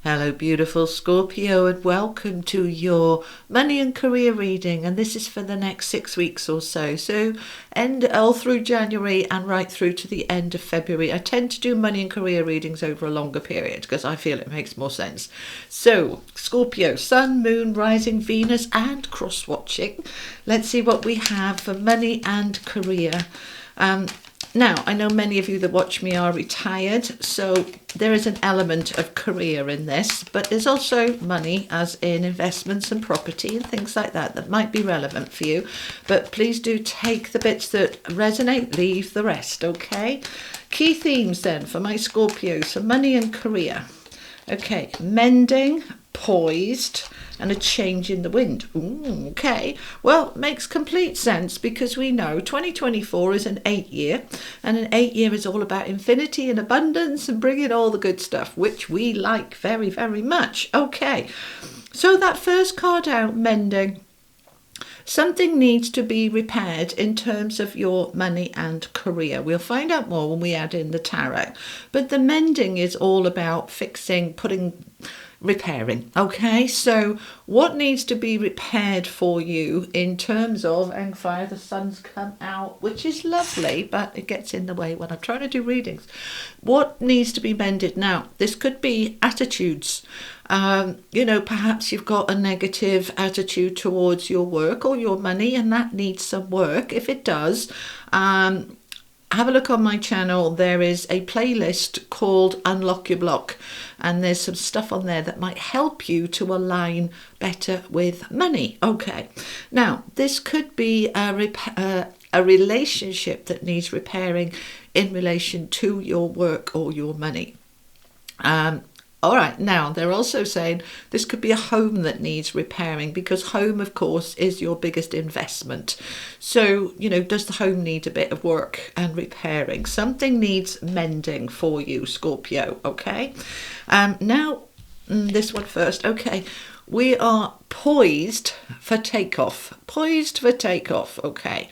Hello, beautiful Scorpio, and welcome to your money and career reading. And this is for the next 6 weeks or so. So, end all through January and right through to the end of February. I tend to do money and career readings over a longer period because I feel it makes more sense. So, Scorpio, Sun, Moon, Rising, Venus, and cross watching. Let's see what we have for money and career. Now, I know many of you that watch me are retired, so there is an element of career in this, but there's also money, as in investments and property and things like that, that might be relevant for you. But please do take the bits that resonate, leave the rest, okay? Key themes then for my Scorpios, for money and career. Okay, mending, poised, and a change in the wind. Ooh, okay, well, makes complete sense because we know 2024 is an 8-year, and an 8-year is all about infinity and abundance and bringing all the good stuff, which we like very, very much. Okay, so that first card out, mending. Something needs to be repaired in terms of your money and career. We'll find out more when we add in the tarot. But the mending is all about fixing, repairing. Okay, so what needs to be repaired for you in terms of, and fire, the sun's come out, which is lovely, but it gets in the way when I'm trying to do readings. What needs to be mended now? This could be attitudes. Perhaps you've got a negative attitude towards your work or your money, and that needs some work. If it does, have a look on my channel. There is a playlist called Unlock Your Block, and there's some stuff on there that might help you to align better with money. Okay, now this could be a relationship that needs repairing in relation to your work or your money. All right, now they're also saying this could be a home that needs repairing, because home, of course, is your biggest investment. So, does the home need a bit of work and repairing? Something needs mending for you, Scorpio, okay? Now, this one first. Okay, we are poised for takeoff. Poised for takeoff, okay.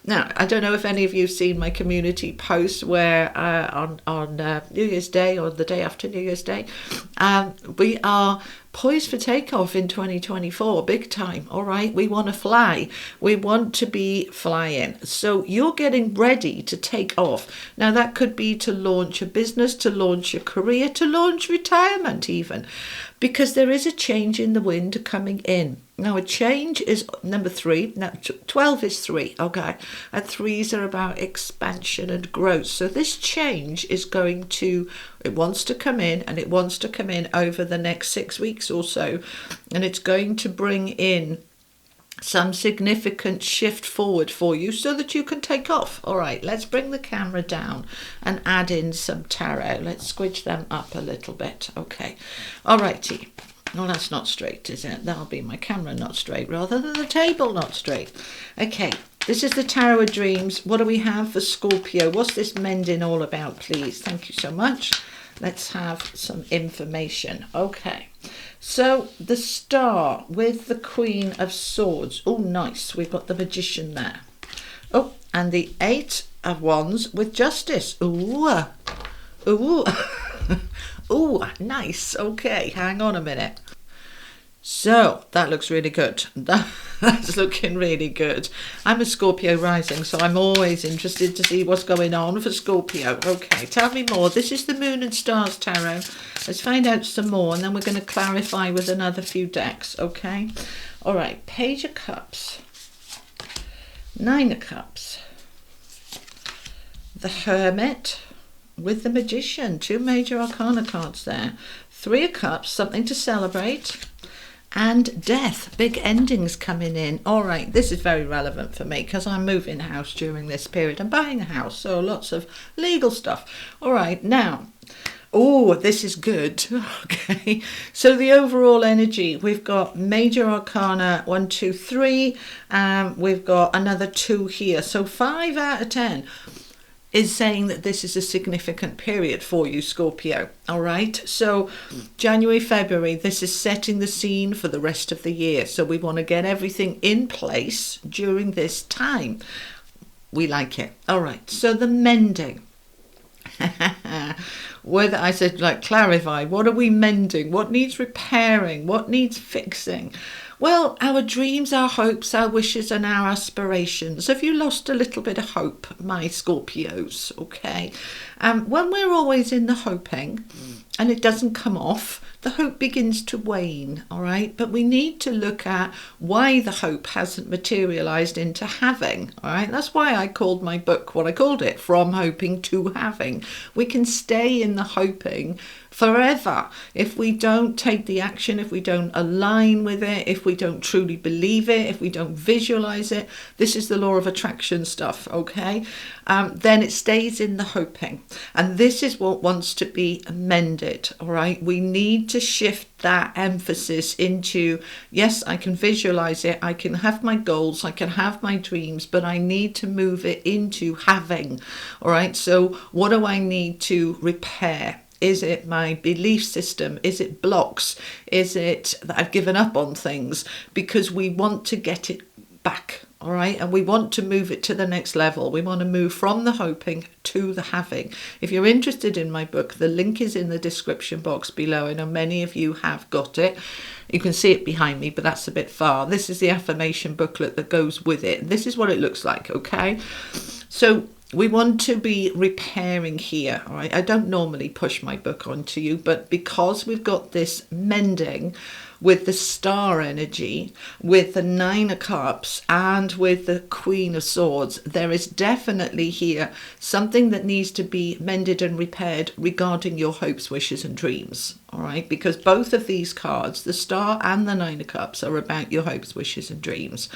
Now, I don't know if any of you have seen my community post where on New Year's Day or the day after New Year's Day, we are poised for takeoff in 2024, big time, all right? We want to fly. We want to be flying. So you're getting ready to take off. Now, that could be to launch a business, to launch a career, to launch retirement even, because there is a change in the wind coming in. Now, a change is number 3. Now, 12 is 3, okay? And 3s are about expansion and growth. So this change is it wants to come in, and it wants to come in over the next 6 weeks or so. And it's going to bring in some significant shift forward for you so that you can take off. All right, let's bring the camera down and add in some tarot. Let's squidge them up a little bit. Okay, all righty. No, that's not straight, is it? That'll be my camera not straight rather than the table not straight. Okay, this is the Tarot of Dreams. What do we have for Scorpio? What's this mending all about, please? Thank you so much. Let's have some information. Okay, so the Star with the Queen of Swords. Oh, nice. We've got the Magician there. Oh, and the 8 of Wands with Justice. Ooh, ooh. Ooh, nice. Okay, hang on a minute. So that looks really good. That's looking really good. I'm a Scorpio rising, so I'm always interested to see what's going on for Scorpio. Okay, tell me more. This is the Moon and Stars Tarot. Let's find out some more, and then we're going to clarify with another few decks, okay? All right, Page of Cups, 9 of Cups, the Hermit with the Magician, 2 major arcana cards there, 3 of Cups, something to celebrate, and Death, big endings coming in. All right, this is very relevant for me because I'm moving house during this period. I'm buying a house, so lots of legal stuff. All right, now, oh, this is good. Okay, so the overall energy, we've got major arcana 1, 2, 3. We've got another 2 here, so 5 out of 10 is saying that this is a significant period for you, Scorpio. All right, so January, February, this is setting the scene for the rest of the year. So we want to get everything in place during this time. We like it. All right, so the mending. whether I said like clarify, what are we mending? What needs repairing? What needs fixing? Well, our dreams, our hopes, our wishes and our aspirations. Have you lost a little bit of hope, my Scorpios? Okay. When we're always in the hoping and it doesn't come off, the hope begins to wane, all right? But we need to look at why the hope hasn't materialized into having, all right? That's why I called my book what I called it, From Hoping to Having. We can stay in the hoping forever if we don't take the action, if we don't align with it, if we don't truly believe it, if we don't visualize it. This is the law of attraction stuff, okay? Then it stays in the hoping. And this is what wants to be mended, all right? We need to shift that emphasis into, yes, I can visualize it, I can have my goals, I can have my dreams, but I need to move it into having, all right? So what do I need to repair? Is it my belief system? Is it blocks? Is it that I've given up on things? Because we want to get it back, all right? And we want to move it to the next level. We want to move from the hoping to the having. If you're interested in my book, the link is in the description box below. I know many of you have got it. You can see it behind me, but that's a bit far. This is the affirmation booklet that goes with it. This is what it looks like, okay? So we want to be repairing here, all right? I don't normally push my book onto you, but because we've got this mending with the star energy, with the Nine of Cups, and with the Queen of Swords, there is definitely here something that needs to be mended and repaired regarding your hopes, wishes, and dreams. All right, because both of these cards, the Star and the Nine of Cups, are about your hopes, wishes, and dreams.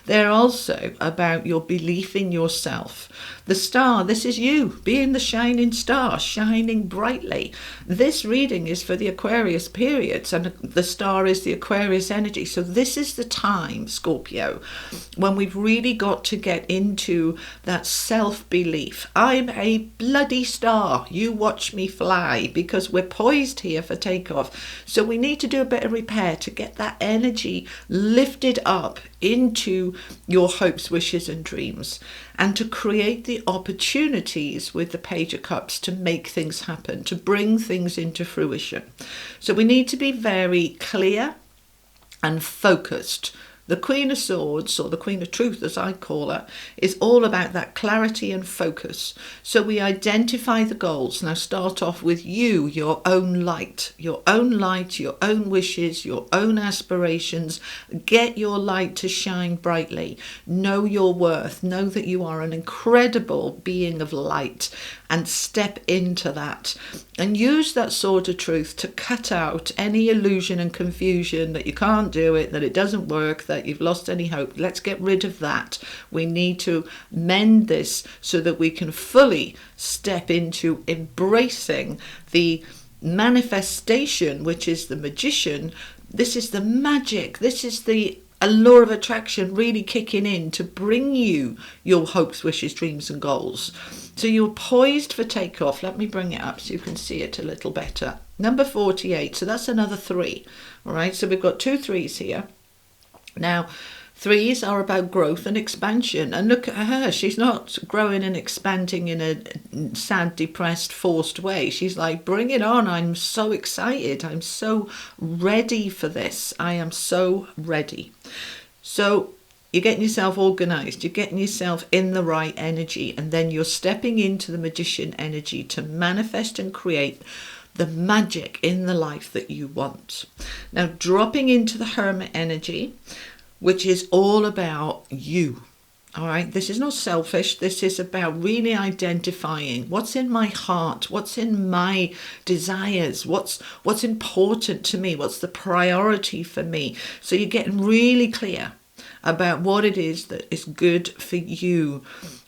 They're also about your belief in yourself. The Star, this is you being the shining star, shining brightly. This reading is for the Aquarius periods, and the Star is the Aquarius energy. So this is the time, Scorpio, when we've really got to get into that self-belief. I'm a bloody star. You watch me fly, because we're poised here for takeoff. So we need to do a bit of repair to get that energy lifted up into your hopes, wishes, and dreams, and to create the opportunities with the Page of Cups to make things happen, to bring things into fruition. So we need to be very clear and focused. The Queen of Swords, or the Queen of Truth as I call her, is all about that clarity and focus. So we identify the goals. Now start off with you, your own light, your own wishes, your own aspirations. Get your light to shine brightly. Know your worth. Know that you are an incredible being of light, and step into that. And use that sword of truth to cut out any illusion and confusion that you can't do it, that it doesn't work, that you've lost any hope. Let's get rid of that. We need to mend this so that we can fully step into embracing the manifestation, which is the magician. This is the magic. This is the law of attraction really kicking in to bring you your hopes, wishes, dreams and goals. So you're poised for takeoff. Let me bring it up so you can see it a little better. Number 48. So that's another 3. All right. So we've got 2 3s here. Now, 3s are about growth and expansion. And look at her. She's not growing and expanding in a sad, depressed, forced way. She's like, bring it on. I'm so excited. I'm so ready for this. I am so ready. So you're getting yourself organized. You're getting yourself in the right energy. And then you're stepping into the magician energy to manifest and create the magic in the life that you want. Now, dropping into the hermit energy, which is all about you. All right, this is not selfish. This is about really identifying what's in my heart, what's in my desires, what's important to me, what's the priority for me. So you're getting really clear about what it is that is good for you.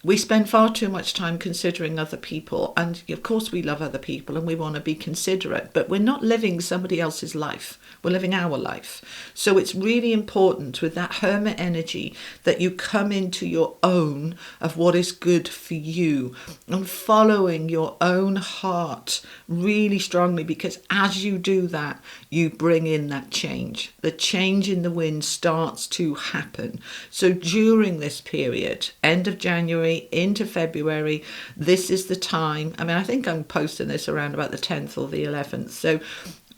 We spend far too much time considering other people, and of course we love other people and we want to be considerate, but we're not living somebody else's life. We're living our life. So it's really important with that hermit energy that you come into your own of what is good for you and following your own heart really strongly, because as you do that, you bring in that change. The change in the wind starts to happen. So during this period, end of January, January into February, this is the time. I mean, I think I'm posting this around about the 10th or the 11th. So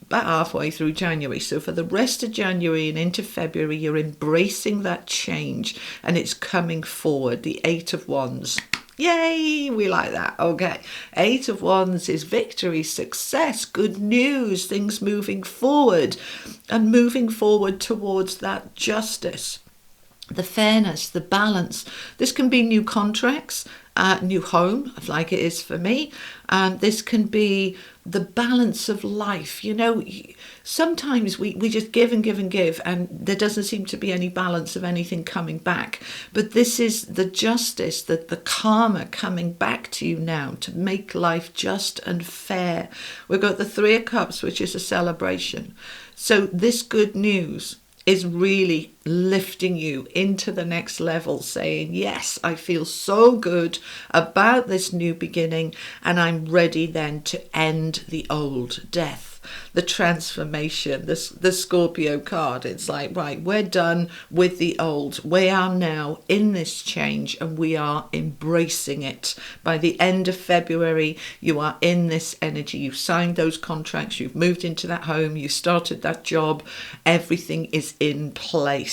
about halfway through January. So for the rest of January and into February, you're embracing that change and it's coming forward. The 8 of Wands. Yay, we like that. Okay. 8 of Wands is victory, success, good news, things moving forward and moving forward towards that justice, the fairness, the balance. This can be new contracts, new home, like it is for me. This can be the balance of life. You know, sometimes we just give and give and give, and there doesn't seem to be any balance of anything coming back. But this is the justice, the karma coming back to you now to make life just and fair. We've got the 3 of Cups, which is a celebration. So this good news is really lifting you into the next level, saying, yes, I feel so good about this new beginning, and I'm ready then to end the old, death, the transformation, the Scorpio card. It's like, right, we're done with the old. We are now in this change and we are embracing it. By the end of February, you are in this energy. You've signed those contracts. You've moved into that home. You started that job. Everything is in place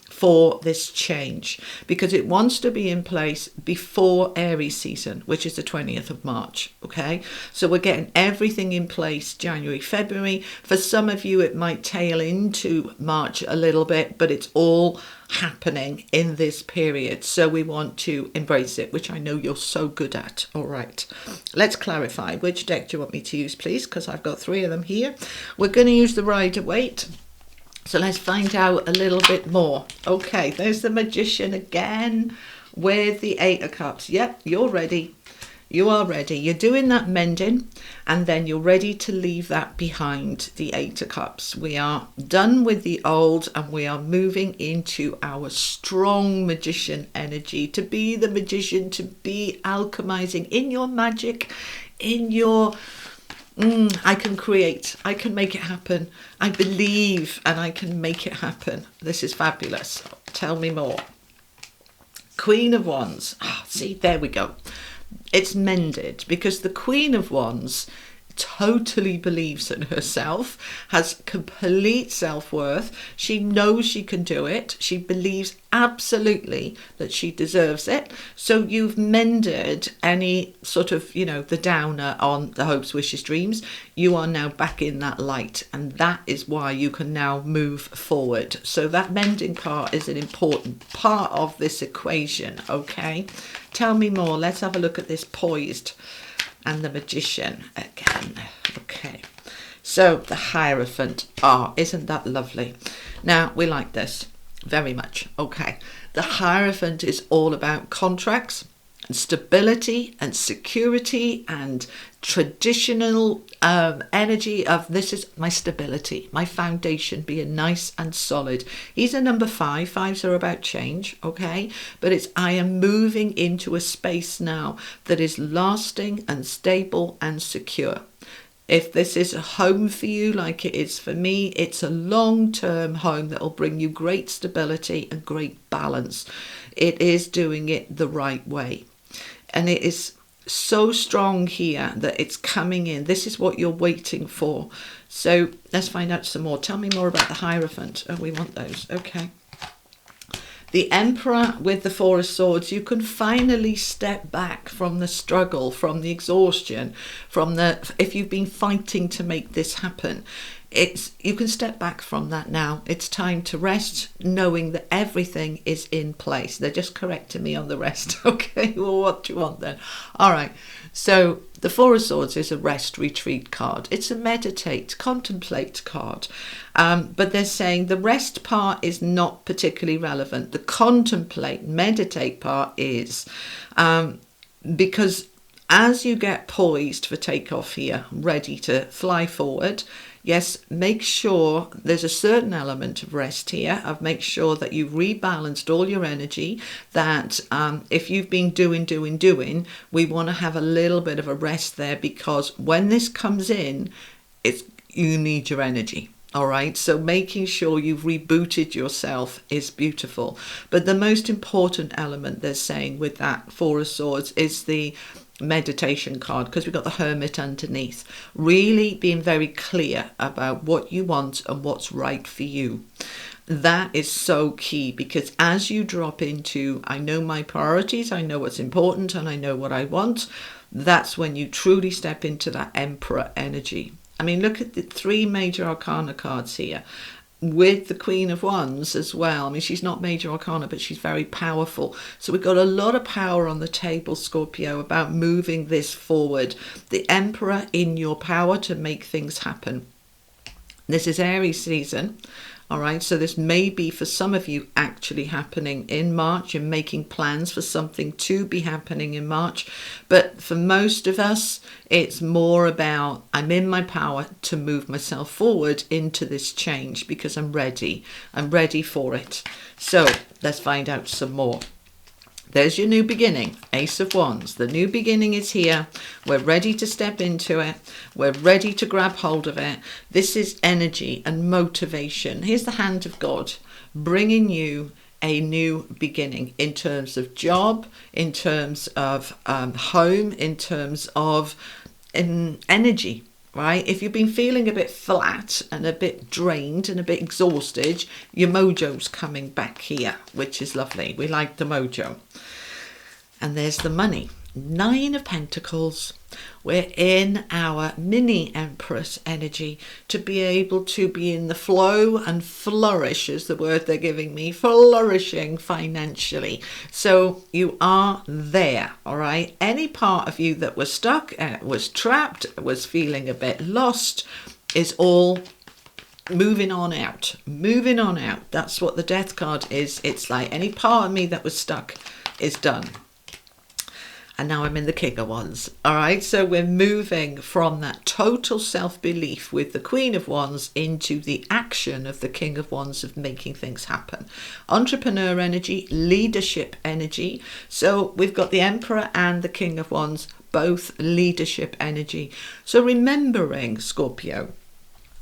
for this change because it wants to be in place before Aries season, which is the 20th of March. Okay, so we're getting everything in place January, February. For some of you, it might tail into March a little bit, but it's all happening in this period. So we want to embrace it, which I know you're so good at. All right, let's clarify. Which deck do you want me to use, please? Because I've got 3 of them here. We're going to use the Rider-Waite. So let's find out a little bit more. Okay, there's the Magician again with the 8 of Cups. Yep, you're ready. You are ready. You're doing that mending and then you're ready to leave that behind, the 8 of Cups. We are done with the old and we are moving into our strong magician energy, to be the magician, to be alchemizing in your magic, in your... I can create, I can make it happen. I believe and I can make it happen. This is fabulous. Tell me more. Queen of Wands. See, there we go. It's mended because the Queen of Wands totally believes in herself, has complete self-worth. She knows she can do it. She believes absolutely that she deserves it. So you've mended any sort of, you know, the downer on the hopes, wishes, dreams. You are now back in that light, and that is why you can now move forward. So that mending part is an important part of this equation. Okay, tell me more. Let's have a look at this poised and the Magician again. Okay, so the Hierophant. Isn't that lovely? Now, we like this very much. Okay, the Hierophant is all about contracts and stability and security and traditional energy of, this is my stability, my foundation being nice and solid. He's a number 5. 5s are about change, okay? But it's, I am moving into a space now that is lasting and stable and secure. If this is a home for you, like it is for me, it's a long-term home that will bring you great stability and great balance. It is doing it the right way. And it is so strong here that it's coming in. This is what you're waiting for. So let's find out some more. Tell me more about the Hierophant. Oh, we want those. Okay. The Emperor with the 4 of Swords. You can finally step back from the struggle, from the exhaustion, from the, if you've been fighting to make this happen. You can step back from that now. It's time to rest, knowing that everything is in place. They're just correcting me on the rest. Okay, well, what do you want then? All right, so the 4 of Swords is a rest retreat card. It's a meditate, contemplate card. But they're saying the rest part is not particularly relevant. The contemplate, meditate part is, because as you get poised for takeoff here, ready to fly forward, yes, make sure there's a certain element of rest here, of make sure that you've rebalanced all your energy, that if you've been doing, we want to have a little bit of a rest there, because when this comes in, you need your energy. All right, so making sure you've rebooted yourself is beautiful. But the most important element they're saying with that Four of Swords is the meditation card, because we've got the Hermit underneath. Really being very clear about what you want and what's right for you. That is so key, because as you drop into, I know my priorities, I know what's important, and I know what I want, that's when you truly step into that Emperor energy. I mean, look at the 3 major arcana cards here with the Queen of Wands as well. I mean, she's not major arcana, but she's very powerful. So we've got a lot of power on the table, Scorpio, about moving this forward. The Emperor in your power to make things happen. This is Aries season. All right, so this may be for some of you actually happening in March. You're making plans for something to be happening in March. But for most of us, it's more about I'm in my power to move myself forward into this change because I'm ready. I'm ready for it. So let's find out some more. There's your new beginning, Ace of Wands. The new beginning is here. We're ready to step into it. We're ready to grab hold of it. This is energy and motivation. Here's the hand of God bringing you a new beginning in terms of job, in terms of home, in terms of energy. Right? If you've been feeling a bit flat and a bit drained and a bit exhausted, your mojo's coming back here, which is lovely. We like the mojo. And there's the money. 9 of Pentacles. We're in our mini Empress energy to be able to be in the flow and flourish is the word they're giving me, flourishing financially. So you are there, all right? Any part of you that was stuck, was trapped, was feeling a bit lost is all moving on out, moving on out. That's what the Death card is. It's like any part of me that was stuck is done. And now I'm in the King of Wands. All right, so we're moving from that total self-belief with the Queen of Wands into the action of the King of Wands of making things happen. Entrepreneur energy, leadership energy. So we've got the Emperor and the King of Wands, both leadership energy. So remembering, Scorpio,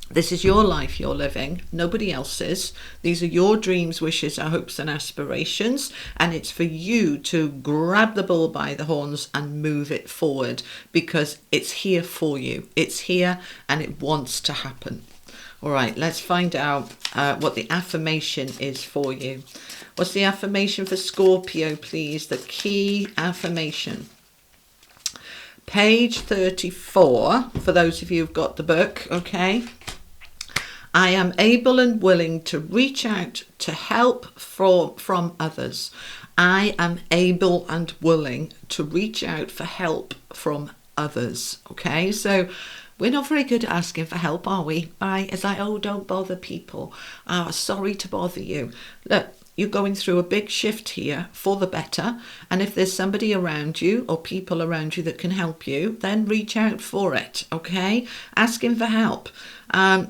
this is your life you're living, nobody else's. These are your dreams, wishes, hopes and aspirations. And it's for you to grab the bull by the horns and move it forward because it's here for you. It's here and it wants to happen. All right, let's find out what the affirmation is for you. What's the affirmation for Scorpio, please? The key affirmation. Page 34, for those of you who've got the book, okay? I am able and willing to reach out to help from others. I am able and willing to reach out for help from others. Okay, so we're not very good at asking for help, are we? Right? It's like, oh, don't bother people. Oh, sorry to bother you. Look, you're going through a big shift here for the better. And if there's somebody around you or people around you that can help you, then reach out for it. Okay, asking for help.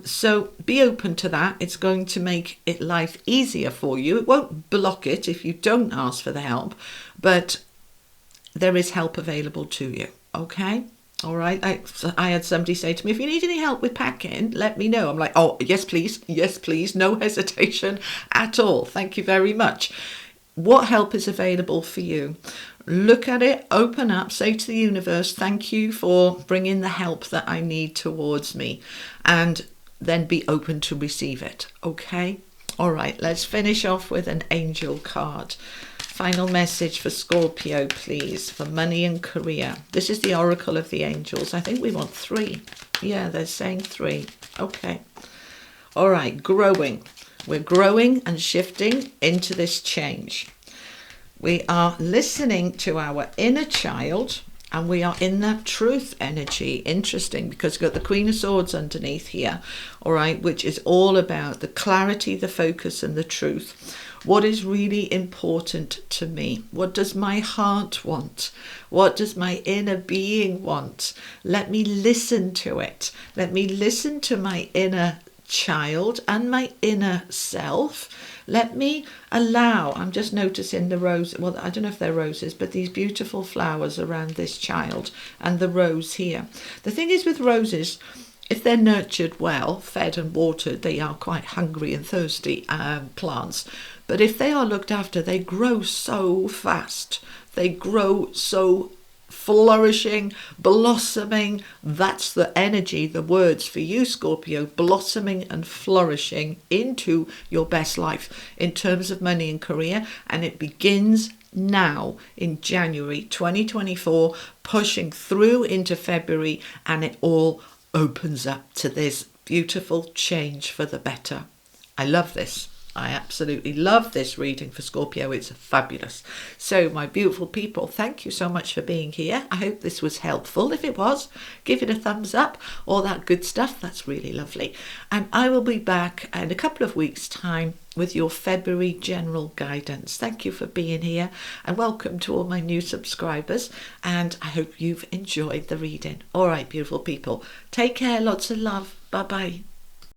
So be open to that. It's going to make life easier for you. It won't block it if you don't ask for the help, but there is help available to you. Okay. All right. I had somebody say to me, if you need any help with packing, let me know. I'm like, oh, yes, please. Yes, please. No hesitation at all. Thank you very much. What help is available for you? Look at it, open up, say to the universe, thank you for bringing the help that I need towards me, and then be open to receive it. Okay. All right. Let's finish off with an angel card. Final message for Scorpio, please, for money and career. This is the Oracle of the Angels. I think we want 3. Yeah, they're saying 3. Okay. All right, growing. We're growing and shifting into this change. We are listening to our inner child and we are in that truth energy. Interesting, because we've got the Queen of Swords underneath here, all right, which is all about the clarity, the focus and the truth. What is really important to me? What does my heart want? What does my inner being want? Let me listen to it. Let me listen to my inner child and my inner self. Let me allow, I'm just noticing the rose, well, I don't know if they're roses, but these beautiful flowers around this child and the rose here. The thing is with roses, if they're nurtured well, fed and watered, they are quite hungry and thirsty plants. But if they are looked after, they grow so fast. They grow so flourishing, blossoming. That's the energy, the words for you, Scorpio, blossoming and flourishing into your best life in terms of money and career. And it begins now in January 2024, pushing through into February, and it all opens up to this beautiful change for the better. I love this. I absolutely love this reading for Scorpio. It's fabulous. So, my beautiful people, thank you so much for being here. I hope this was helpful. If it was, give it a thumbs up, all that good stuff. That's really lovely. And I will be back in a couple of weeks' time with your February general guidance. Thank you for being here, and welcome to all my new subscribers. And I hope you've enjoyed the reading. All right, beautiful people. Take care. Lots of love. Bye-bye.